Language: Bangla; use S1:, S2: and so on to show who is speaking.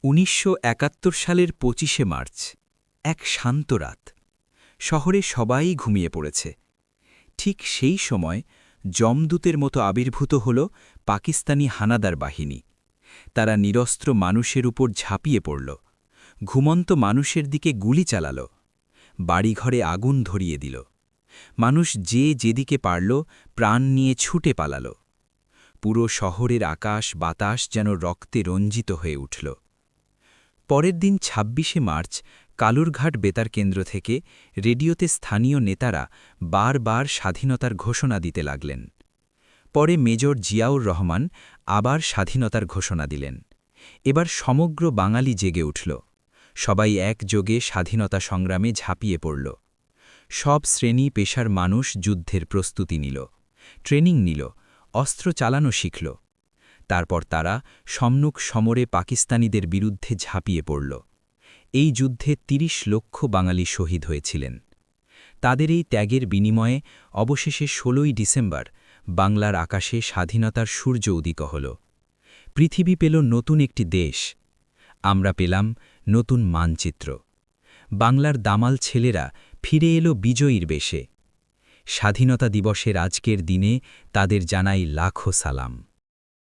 S1: ১৯৭১ সালের ২৫শে মার্চ, এক শান্ত রাত। শহরে সবাই ঘুমিয়ে পড়েছে। ঠিক সেই সময় যমদূতের মতো আবির্ভূত হল পাকিস্তানি হানাদার বাহিনী। তারা নিরস্ত্র মানুষের উপর ঝাঁপিয়ে পড়ল, ঘুমন্ত মানুষের দিকে গুলি চালাল, বাড়িঘরে আগুন ধরিয়ে দিল। মানুষ যে যেদিকে পারল প্রাণ নিয়ে ছুটে পালাল। পুরো শহরের আকাশ বাতাস যেন রক্তে রঞ্জিত হয়ে উঠল। পরের দিন ২৬শে মার্চ কালুরঘাট বেতার কেন্দ্র থেকে রেডিওতে স্থানীয় নেতারা বারবার স্বাধীনতার ঘোষণা দিতে লাগলেন। পরে মেজর জিয়াউর রহমান আবার স্বাধীনতার ঘোষণা দিলেন। এবার সমগ্র বাঙালি জেগে উঠল। সবাই একযোগে স্বাধীনতা সংগ্রামে ঝাঁপিয়ে পড়ল। সব শ্রেণী পেশার মানুষ যুদ্ধের প্রস্তুতি নিল, ট্রেনিং নিল, অস্ত্র চালানো শিখল। তারপর তারা সম্মুখ সমরে পাকিস্তানিদের বিরুদ্ধে ঝাঁপিয়ে পড়ল। এই যুদ্ধে ৩০ লক্ষ বাঙালি শহীদ হয়েছিলেন। তাদের এই ত্যাগের বিনিময়ে অবশেষে ১৬ই ডিসেম্বর বাংলার আকাশে স্বাধীনতার সূর্য উদিত হল। পৃথিবী পেল নতুন একটি দেশ। আমরা পেলাম নতুন মানচিত্র। বাংলার দামাল ছেলেরা ফিরে এলো বিজয়ীর বেশে। স্বাধীনতা দিবসের আজকের দিনে তাদের জানাই লাখো সালাম।